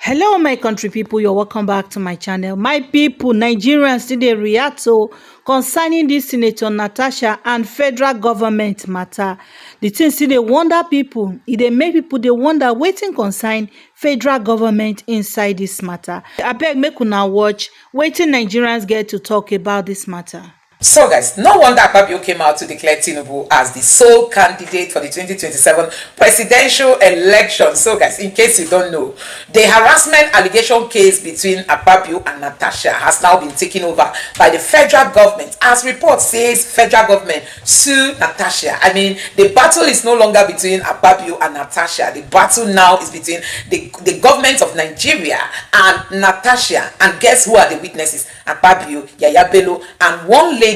Hello, my country people. You're welcome back to my channel. My people, Nigerians still dey react to concerning this Senator Natasha and federal government matter. The thing still dey wonder people. E dey make people dey wonder wetin concern federal government inside this matter. Abeg, make una watch wetin Nigerians get to talk about this matter. So guys, no wonder Akpabio came out to declare Tinubu as the sole candidate for the 2027 presidential election. So guys, in case you don't know, the harassment allegation case between Akpabio and Natasha has now been taken over by the federal government. As report says, federal government sue Natasha. I mean, the battle is no longer between Akpabio and Natasha. The battle now is between the government of Nigeria and Natasha. And guess who are the witnesses? Akpabio, Yaya Bello, and one lady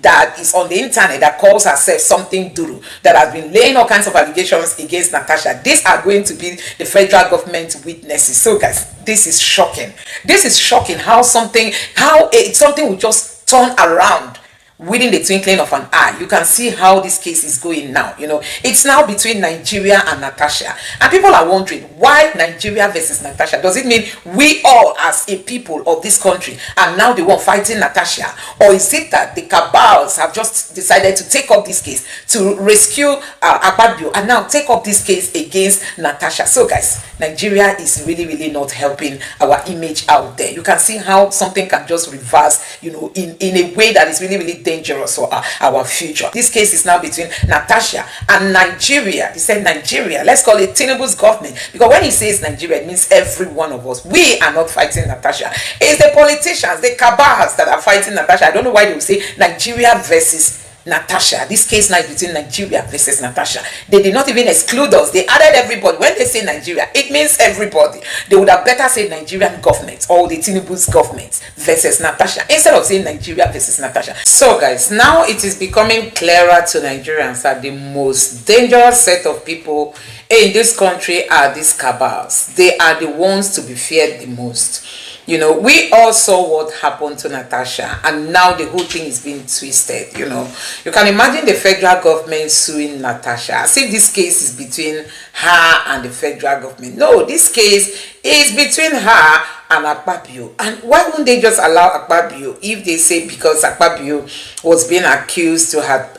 that is on the internet that calls herself something Duru, that has been laying all kinds of allegations against Natasha. These are going to be the federal government witnesses. So guys, this is shocking. This is shocking how something will just turn around within the twinkling of an eye. You can see how this case is going now. You know, it's now between Nigeria and Natasha, and people are wondering why Nigeria versus Natasha. Does it mean we all as a people of this country are now the one fighting Natasha, or is it that the cabals have just decided to take up this case to rescue Akpabio and now take up this case against Natasha? So guys, Nigeria is really not helping our image out there. You can see how something can just reverse, you know, in a way that is really dangerous for our future. This case is now between Natasha and Nigeria. He said Nigeria, let's call it Tinubu's government, because when he says Nigeria, it means every one of us. We are not fighting Natasha. It's the politicians, the cabals that are fighting Natasha. I don't know why they will say Nigeria versus Natasha. This case now is between Nigeria versus Natasha. They did not even exclude us. They added everybody. When they say Nigeria, it means everybody. They would have better said Nigerian government or the Tinubu's government versus Natasha instead of saying Nigeria versus Natasha. So guys, now it is becoming clearer to Nigerians that the most dangerous set of people in this country are these cabals. They are the ones to be feared the most. You know, we all saw what happened to Natasha, and now the whole thing is being twisted. You know, you can imagine the federal government suing Natasha as if this case is between her and the federal government. No, this case is between her and Akpabio. And why wouldn't they just allow Akpabio if they say because Akpabio was being accused to have,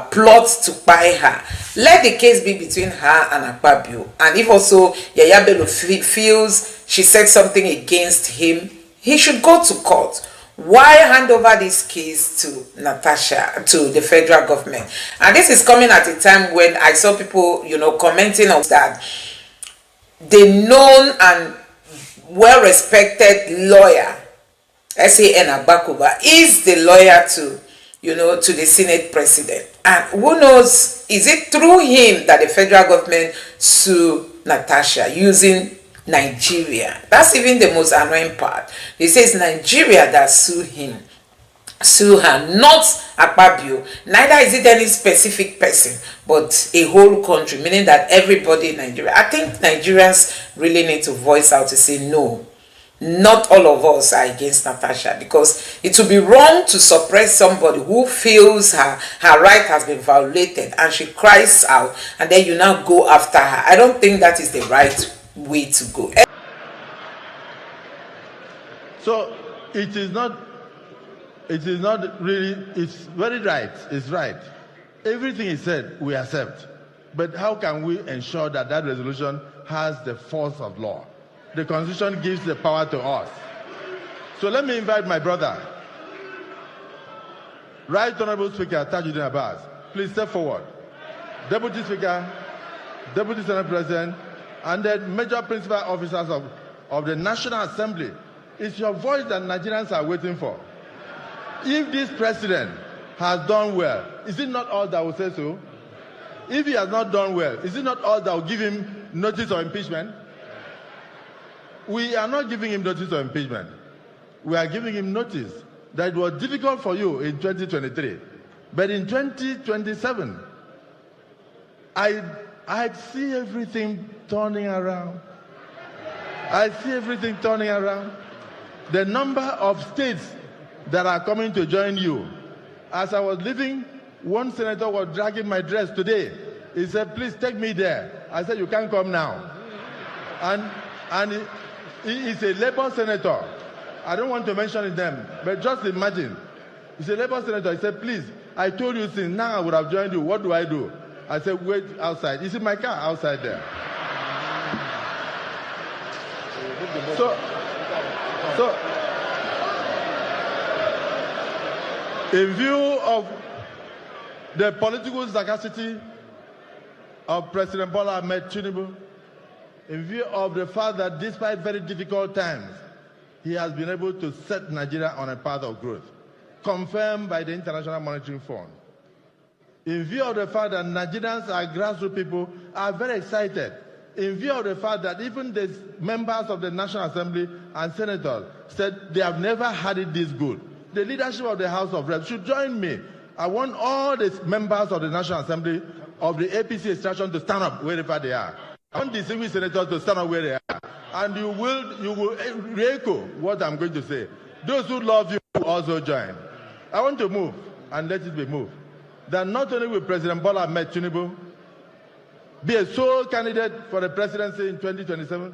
plot to buy her? Let the case be between her and Akpabio. And if also Yaya Bello feels she said something against him, he should go to court. Why hand over this case to Natasha, to the federal government? And this is coming at a time when I saw people, commenting on that the known and well-respected lawyer, SAN Agbakuba, is the lawyer to the Senate president. And who knows, is it through him that the federal government sue Natasha using Nigeria? That's even the most annoying part. He says Nigeria that sue her, not Akpabio. Neither is it any specific person, but a whole country, meaning that everybody in Nigeria. I think Nigerians really need to voice out to say no. Not all of us are against Natasha, because it would be wrong to suppress somebody who feels her right has been violated and she cries out, and then you now go after her. I don't think that is the right way to go. So it is not really, it's very right, it's right. Everything is said, we accept. But how can we ensure that that resolution has the force of law? The Constitution gives the power to us. So let me invite my brother, Right Honorable Speaker Tajuddin Abbas, please step forward. Deputy Speaker, Deputy Senate President, and the major principal officers of the National Assembly. It's your voice that Nigerians are waiting for. If this president has done well, is it not all that will say so? If he has not done well, is it not all that will give him notice of impeachment? We are not giving him notice of impeachment. We are giving him notice that it was difficult for you in 2023. But in 2027, I see everything turning around. I see everything turning around. The number of states that are coming to join you. As I was leaving, one senator was dragging my dress today. He said, please take me there. I said, you can't come now. And he is a Labour senator. I don't want to mention his name, but just imagine. He's a Labour senator. He said, please, I told you since now I would have joined you. What do I do? I said, wait outside. Is it my car outside there? So, in view of the political sagacity of President Bola Ahmed Tinubu, in view of the fact that despite very difficult times, he has been able to set Nigeria on a path of growth, confirmed by the International Monetary Fund. In view of the fact that Nigerians are grassroots people, are very excited. In view of the fact that even the members of the National Assembly and senators said they have never had it this good. The leadership of the House of Reps should join me. I want all the members of the National Assembly of the APC extraction to stand up wherever they are. I want the distinguished senators to stand up where they are. And you will re-echo what I'm going to say. Those who love you will also join. I want to move, and let it be moved, that not only will President Bola Ahmed Tinubu be a sole candidate for the presidency in 2027,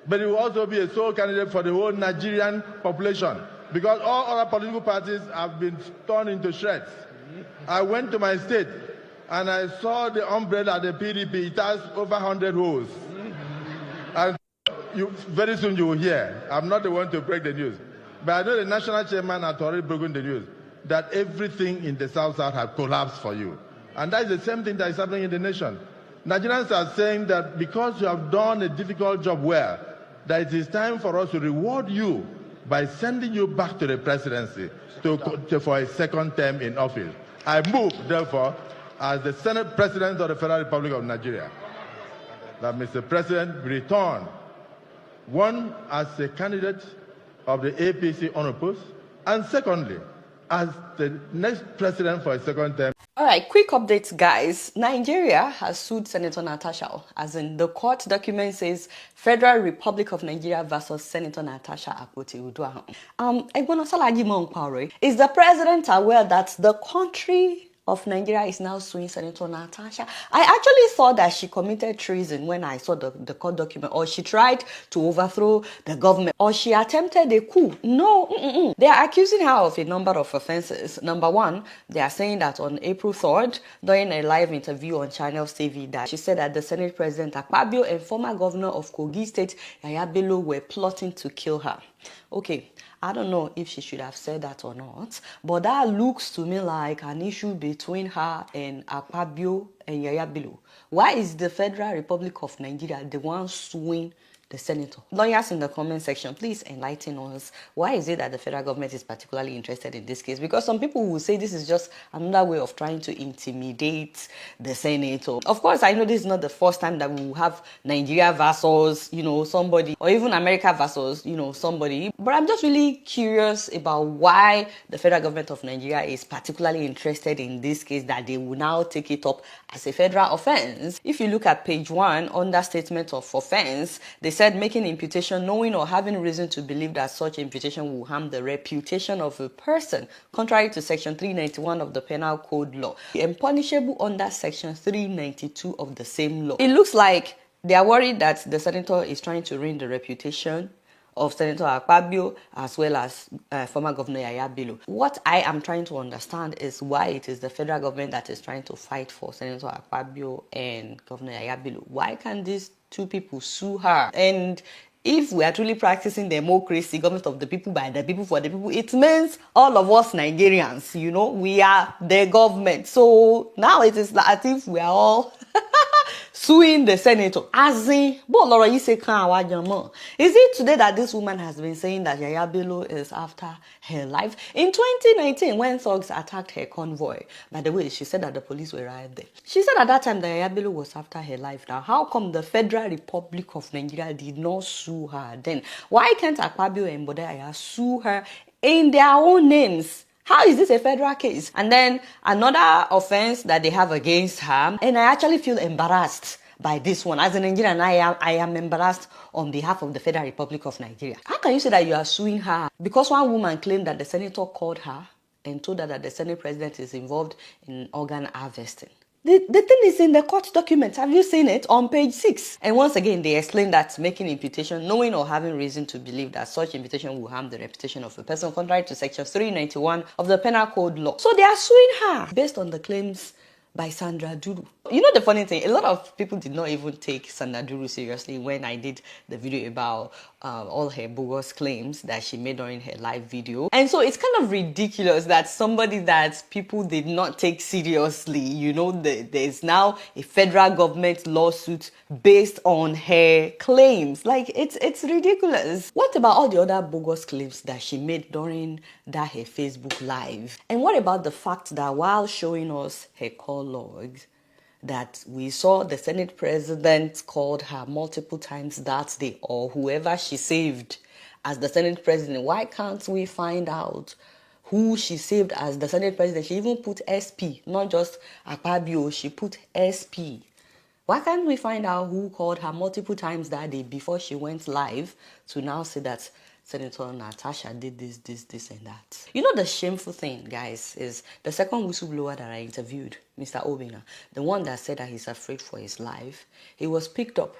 but he will also be a sole candidate for the whole Nigerian population, because all other political parties have been torn into shreds. I went to my state, and I saw the umbrella of the PDP. It has over 100 holes. And very soon you will hear. I'm not the one to break the news. But I know the national chairman has already broken the news that everything in the South has collapsed for you. And that is the same thing that is happening in the nation. Nigerians are saying that because you have done a difficult job well, that it is time for us to reward you by sending you back to the presidency for a second term in office. I move, therefore, as the Senate President of the Federal Republic of Nigeria, that Mr. President return, one, as a candidate of the APC unopposed, and secondly, as the next president for a second term. All right, quick updates, guys. Nigeria has sued Senator Natasha, as in the court document says Federal Republic of Nigeria versus Senator Natasha Akpabio. Is the president aware that the country of Nigeria is now suing Senator Natasha? I actually thought that she committed treason when I saw the court document, or she tried to overthrow the government, or she attempted a coup. No, they are accusing her of a number of offenses. Number one, they are saying that on April 3rd, during a live interview on Channels TV, that she said that the Senate President Akpabio and former governor of Kogi State, Yaya Bello, were plotting to kill her. Okay, I don't know if she should have said that or not, but that looks to me like an issue between her and Akpabio and Yaya Bello. Why is the Federal Republic of Nigeria the one suing the senator? Lawyers in the comment section, please enlighten us. Why is it that the federal government is particularly interested in this case? Because some people will say this is just another way of trying to intimidate the senator. Of course, I know this is not the first time that we will have Nigeria versus, somebody, or even America versus, somebody. But I'm just really curious about why the federal government of Nigeria is particularly interested in this case, that they will now take it up as a federal offense. If you look at page 1, under statement of offense, they said making imputation knowing or having reason to believe that such imputation will harm the reputation of a person, contrary to section 391 of the Penal Code law, and punishable under section 392 of the same law. It looks like they are worried that the senator is trying to ruin the reputation of Senator Akpabio as well as former Governor Yaya Bello. What I am trying to understand is why it is the federal government that is trying to fight for Senator Akpabio and Governor Yaya Bello. Why can't these two people sue her? And if we are truly practicing democracy, government of the people, by the people, for the people, it means all of us Nigerians, we are the government. So now it is as if we are all suing the senator. As in, is it today that this woman has been saying that Yaya Bello is after her life? In 2019, when thugs attacked her convoy, by the way, she said that the police were right there. She said at that time that Yaya Bello was after her life. Now, how come the Federal Republic of Nigeria did not sue her then? Why can't Akpabio and Bode Yaya sue her in their own names? How is this a federal case? And then another offense that they have against her, and I actually feel embarrassed by this one. As a Nigerian, I am embarrassed on behalf of the Federal Republic of Nigeria. How can you say that you are suing her? Because one woman claimed that the senator called her and told her that the Senate President is involved in organ harvesting. The thing is in the court document. Have you seen it? On page 6. And once again, they explain that making imputation, knowing or having reason to believe that such imputation will harm the reputation of a person, contrary to section 391 of the Penal Code law. So they are suing her based on the claims by Sandra Duru. You know the funny thing, a lot of people did not even take Sandra Duru seriously when I did the video about all her bogus claims that she made during her live video. And so it's kind of ridiculous that somebody that people did not take seriously, you know, there's now a federal government lawsuit based on her claims. Like, it's ridiculous. What about all the other bogus claims that she made during that her Facebook live? And what about the fact that while showing us her call logs, that we saw the Senate president called her multiple times that day, or whoever she saved as the Senate president? Why can't we find out who she saved as the Senate president? She even put SP, not just Akpabio, she put SP. Why can't we find out who called her multiple times that day before she went live to now say that Senator Natasha did this, and that? You know, the shameful thing, guys, is the second whistleblower that I interviewed, Mr. Obina, the one that said that he's afraid for his life, he was picked up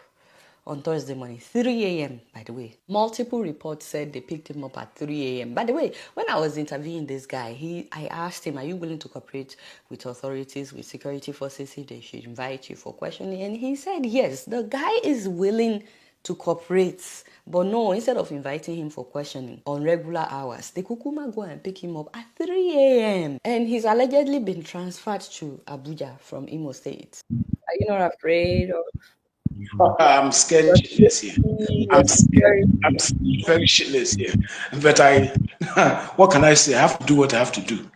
on Thursday morning, 3 a.m., by the way. Multiple reports said they picked him up at 3 a.m. By the way, when I was interviewing this guy, I asked him, are you willing to cooperate with authorities, with security forces, if they should invite you for questioning? And he said yes, the guy is willing to cooperate. But no, instead of inviting him for questioning on regular hours, they kukuma go and pick him up at 3 a.m. And he's allegedly been transferred to Abuja from Imo State. Are you not afraid of... I'm scared shitless here. I'm scared. I'm very shitless here. But what can I say? I have to do what I have to do.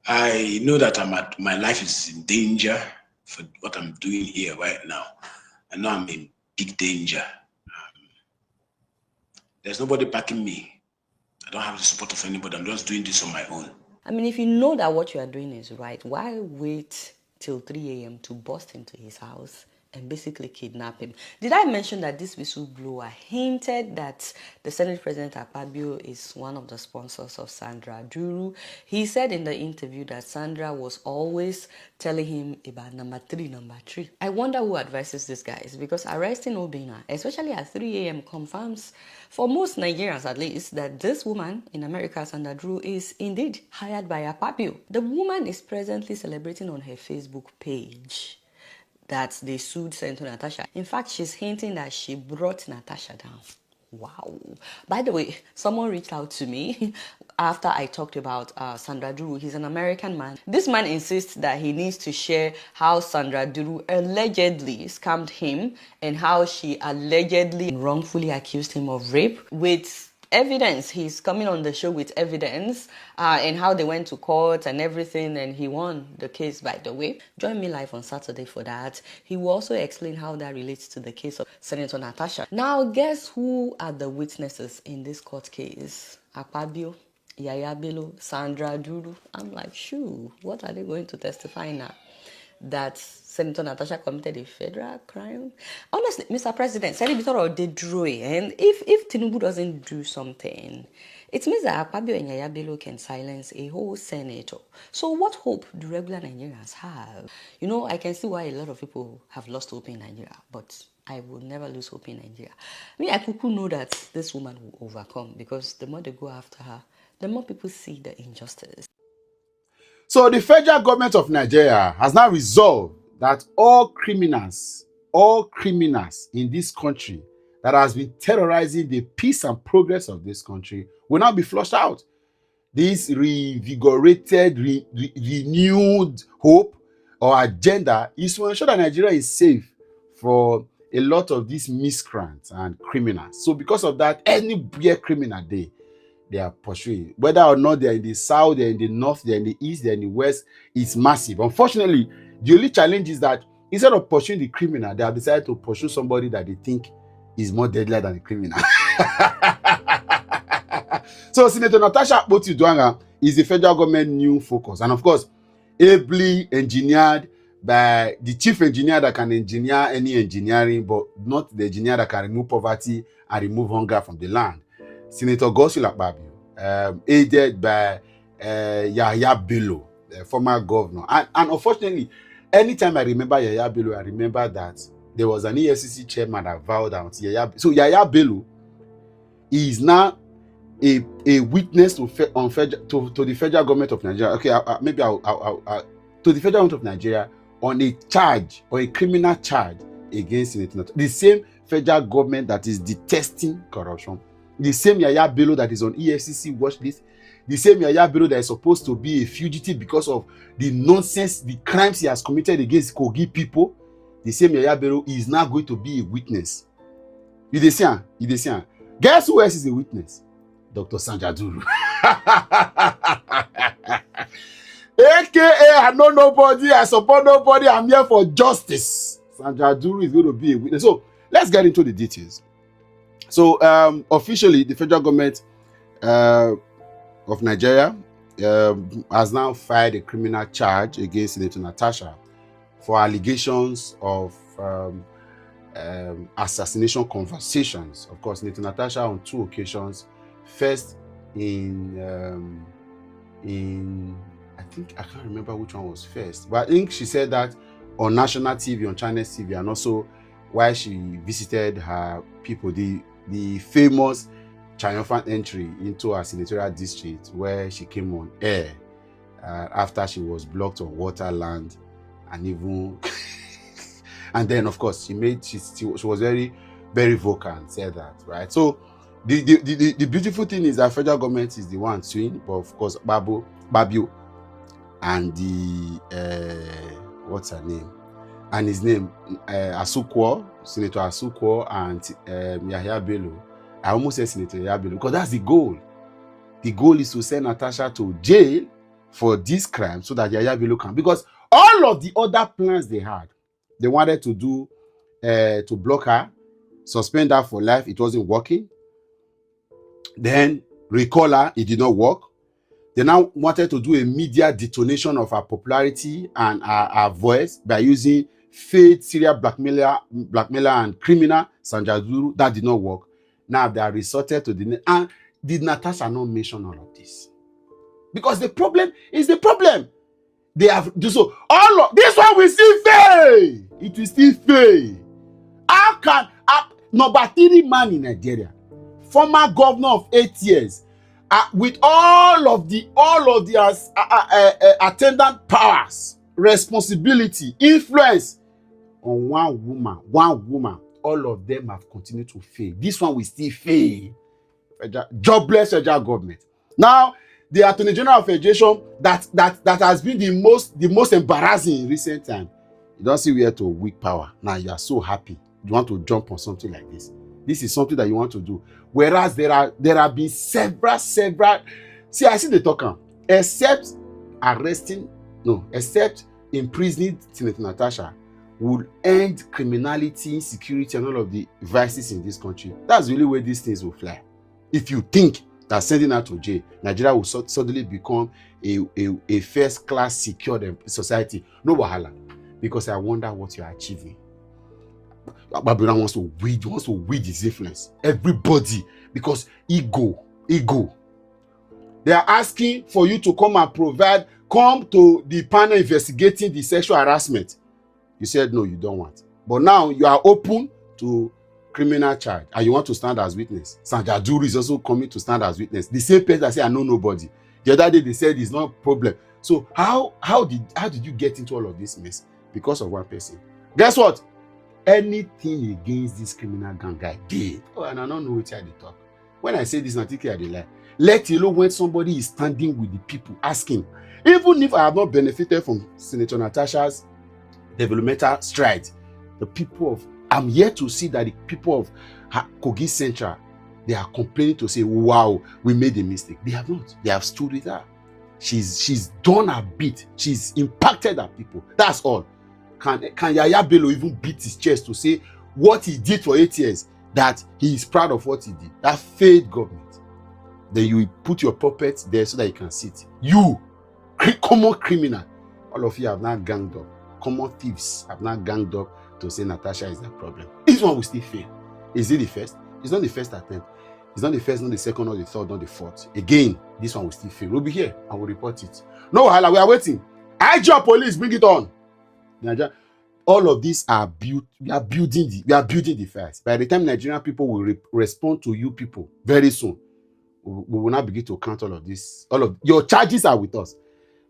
I know that my life is in danger for what I'm doing here right now. I know I'm in big danger. There's nobody backing me. I don't have the support of anybody. I'm just doing this on my own. I mean, if you know that what you are doing is right, why wait till 3 a.m. to bust into his house and basically kidnap him? Did I mention that this whistleblower hinted that the Senate President Akpabio is one of the sponsors of Sandra Duru? He said in the interview that Sandra was always telling him about number three. I wonder who advises these guys, because arresting Obina, especially at 3 a.m., confirms for most Nigerians at least that this woman in America, Sandra Duru, is indeed hired by Akpabio. The woman is presently celebrating on her Facebook page that they sued Senator Natasha. In fact, she's hinting that she brought Natasha down. Wow. By the way, someone reached out to me after I talked about Sandra Duru. He's an American man. This man insists that he needs to share how Sandra Duru allegedly scammed him and how she allegedly wrongfully accused him of rape with evidence. He's coming on the show with evidence and how they went to court and everything, and he won the case, by the way. Join me live on Saturday for that. He will also explain how that relates to the case of Senator Natasha. Now, guess who are the witnesses in this court case? Akpabio, Yaya Bello, Sandra Duru. I'm like, shoo, what are they going to testify now? That Senator Natasha committed a federal crime? Honestly, Mr. President, Duru, and if Tinubu doesn't do something, it means that Akpabio and Yaya Bello can silence a whole senator. So what hope do regular Nigerians have? You know, I can see why a lot of people have lost hope in Nigeria, but I will never lose hope in Nigeria. I mean, I could know that this woman will overcome, because the more they go after her, the more people see the injustice. So the federal government of Nigeria has now resolved that all criminals in this country that has been terrorizing the peace and progress of this country will now be flushed out. This revigorated, renewed hope or agenda is to ensure that Nigeria is safe for a lot of these miscreants and criminals. So because of that, any beer criminal they are pursuing, whether or not they're in the south, they're in the north, they're in the east, they're in the west, is massive. Unfortunately, the only challenge is that instead of pursuing the criminal, they have decided to pursue somebody that they think is more deadly than the criminal. So Senator Natasha Akpoti-Uduaghan is the federal government new focus, and of course, ably engineered by the chief engineer that can engineer any engineering, but not the engineer that can remove poverty and remove hunger from the land. Senator Akpabio, aided by Yaya Bello, the former governor. And unfortunately, Anytime I remember Yaya Bello, I remember that there was an EFCC chairman that vowed out Yaya Bello is now a witness to the federal government of Nigeria. Okay, maybe I'll to the federal government of Nigeria on a charge or a criminal charge against Senator. The same federal government that is detesting corruption, the same Yaya Bello that is on EFCC watch list, the same Yaya Bello that is supposed to be a fugitive because of the nonsense, the crimes he has committed against Kogi people, the same Yaya Bello is now going to be a witness. You understand? Guess who else is a witness? Dr. Sandra Duru. AKA, I know nobody, I support nobody, I'm here for justice. Sandra Duru is going to be a witness. So let's get into the details. So officially, the federal government of Nigeria has now filed a criminal charge against Senator Natasha for allegations of assassination conversations. Of course, Senator Natasha on 2 occasions. First in I think I can't remember which one was first, but I think she said that on national TV, on Channels TV, and also while she visited her people, the famous triumphant entry into her senatorial district where she came on air after she was blocked on water, land, and even and then of course she was very, very vocal and said that, right? So the beautiful thing is that federal government is the one suing, but of course Akpabio and the what's her name? And his name Asukwo, Senator Asukwo and Yaya Bello. I almost said Senator Yaya Bello because that's the goal. The goal is to send Natasha to jail for this crime so that Yaya Bello can, because all of the other plans they had, they wanted to do to block her, suspend her for life. It wasn't working. Then recall her, it did not work. They now wanted to do a media detonation of her popularity and her voice by using fake serial blackmailer and criminal Sandra Duru. That did not work. Now they are resorted to the, and did Natasha not mention all of this? Because the problem is the problem. They have so all of this one will still fail. It will still fail. How can number 3 man in Nigeria, former governor of 8 years, with all of the attendant powers, responsibility, influence on one woman, all of them have continued to fail. This one will still fail. Jobless federal government. Now, the Attorney General of Federation that has been the most embarrassing in recent time. You don't see where to weak power. Now you are so happy. You want to jump on something like this. This is something that you want to do. Whereas there have been several. See, I see the talker. Except imprisoning Senator Natasha will end criminality, insecurity, and all of the vices in this country. That's really where these things will fly. If you think that sending her to jail, Nigeria will suddenly become a first-class secured society, no wahala. Because I wonder what you are achieving. Babylon wants to weed his influence. Everybody, because ego. They are asking for you to come to the panel investigating the sexual harassment. You said no, you don't want. But now you are open to criminal charge and you want to stand as witness. Sandra Duru is also coming to stand as witness. The same person that said I know nobody. The other day they said it's not a problem. So how did you get into all of this mess? Because of one person. Guess what? Anything against this criminal gang guy did. Oh, and I don't know which I they talk. When I say this, I think I they lie. Let alone when somebody is standing with the people asking. Even if I have not benefited from Senator Natasha's developmental strides, the people of I'm yet to see that the people of Kogi Central, they are complaining to say, wow, we made a mistake. They have not. They have stood with her. She's done her bit. She's impacted her people. That's all. Can Yaya Bello even beat his chest to say what he did for 8 years, that he is proud of what he did? That failed government. Then you put your puppets there so that you can sit. You, common criminal, all of you have now ganged up. Common thieves have now ganged up to say Natasha is the problem. This one will still fail. Is it the first? It's not the first attempt. It's not the first, not the second, not the third, not the fourth. Again, this one will still fail. We'll be here and we'll report it. No, we are waiting. IG police, bring it on. Nigeria, all of these are built. We are building the first. By the time Nigerian people will respond to you people very soon, we will now begin to count all of this. All of your charges are with us.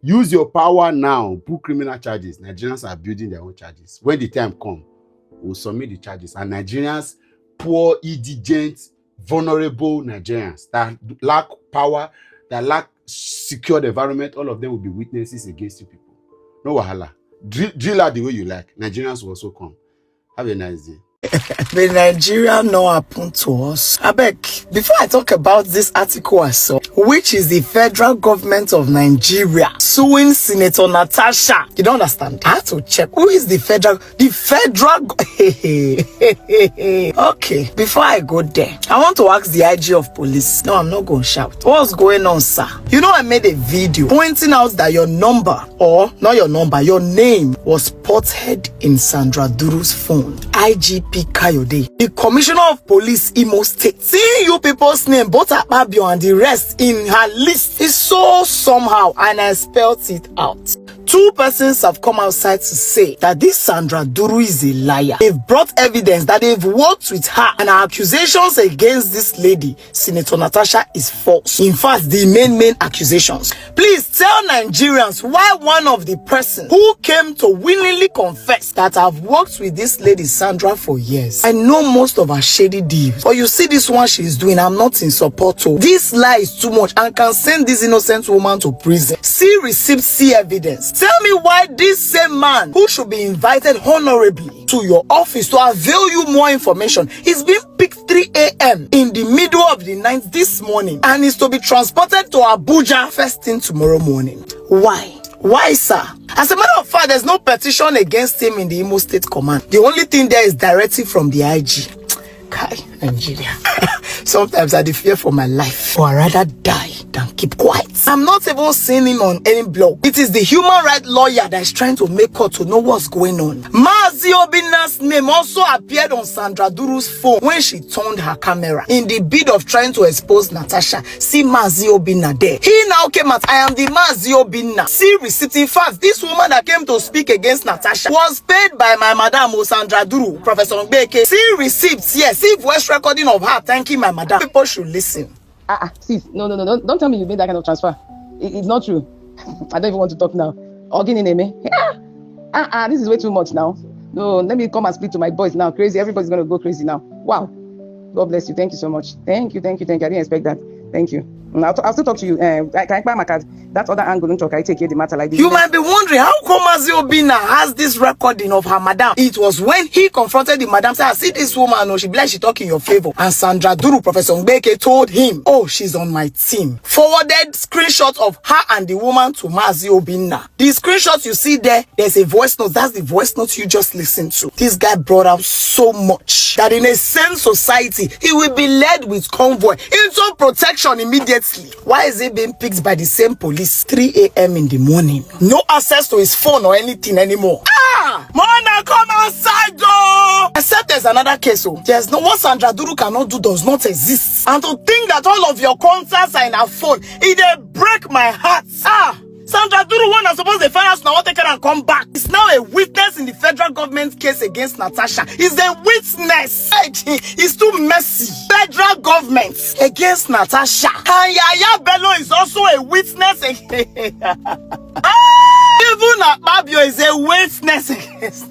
Use your power now. Book criminal charges. Nigerians are building their own charges. When the time comes, we'll submit the charges. And Nigerians, poor, indigent, vulnerable Nigerians that lack power, that lack secured environment, all of them will be witnesses against you people. No wahala. Drill out the way you like. Nigerians will also come. Have a nice day. The Nigeria no happen to us. Abeg, before I talk about this article I saw, which is the federal government of Nigeria suing Senator Natasha. You don't understand? I have to check. Who is the federal? Okay, before I go there, I want to ask the IG of police. No, I'm not going to shout. What's going on, sir? You know I made a video pointing out that your number, or not your number, your name was spotted in Sandra Duru's phone. IGP Kayode, the Commissioner of Police Imo State. Seeing you people's name, both Akpabio and the rest in her list is so somehow, and I spelled it out. Two persons have come outside to say that this Sandra Duru is a liar. They've brought evidence that they've worked with her, and her accusations against this lady, Senator Natasha, is false. In fact, the main accusations. Please tell Nigerians why one of the persons who came to willingly confess that I've worked with this lady Sandra for years. I know most of her shady deals, but you see this one she's doing, I'm not in support of. This lie is too much and can send this innocent woman to prison. See receipts, see evidence. Tell me why this same man, who should be invited honorably to your office to avail you more information, is being picked 3 a.m. in the middle of the night this morning and is to be transported to Abuja first thing tomorrow morning. Why? Why, sir? As a matter of fact, there's no petition against him in the Imo State Command. The only thing there is directive from the IG. Kai, Nigeria. Sometimes I fear for my life, or I rather die than keep quiet. I'm not even seeing him on any blog. It is the human rights lawyer that is trying to make her to know what's going on. Mazi Obinna's name also appeared on Sandra Duru's phone when she turned her camera in the bid of trying to expose Natasha. See Mazi Obinna there. He now came out, I am the Mazi Obinna. See receipt. In fact, this woman that came to speak against Natasha was paid by my madam Sandra Duru, Professor Ngbeke. See receipts, yes. See voice recording of her thanking my madam. People should listen. Sis, no, don't tell me you made that kind of transfer. It's not true. I don't even want to talk now. Yeah. This is way too much now. No, let me come and speak to my boys now. Crazy, everybody's gonna go crazy now. Wow. God bless you. Thank you so much. Thank you. I didn't expect that. Thank you. I'll still talk to you. Can I buy my card? That other angle, don't talk. I take care of the matter like this. You might be wondering how come Mazi Obinna has this recording of her madam. It was when he confronted the madam, said, I see this woman, she be like she talk in your favor. And Sandra Duru, Professor Ngbeke, told him, oh, she's on my team. Forwarded screenshots of her and the woman to Mazi Obinna. The screenshots you see there, there's a voice note. That's the voice note you just listened to. This guy brought out so much that in a sane society, he will be led with convoy into protection immediately. Why is he being picked by the same police 3 a.m. in the morning? No access to his phone or anything anymore. Mona, come outside, though! Except there's another case, there's no what Sandra Duru cannot do does not exist. And to think that all of your contacts are in her phone, it break my heart. Sandra Duru, one is supposed to find us now, take her and come back. Is now a witness in the federal government case against Natasha. Is a witness. It's too messy. Federal government against Natasha. And Yaya Bello is also a witness against. Even Akpabio is a witness against.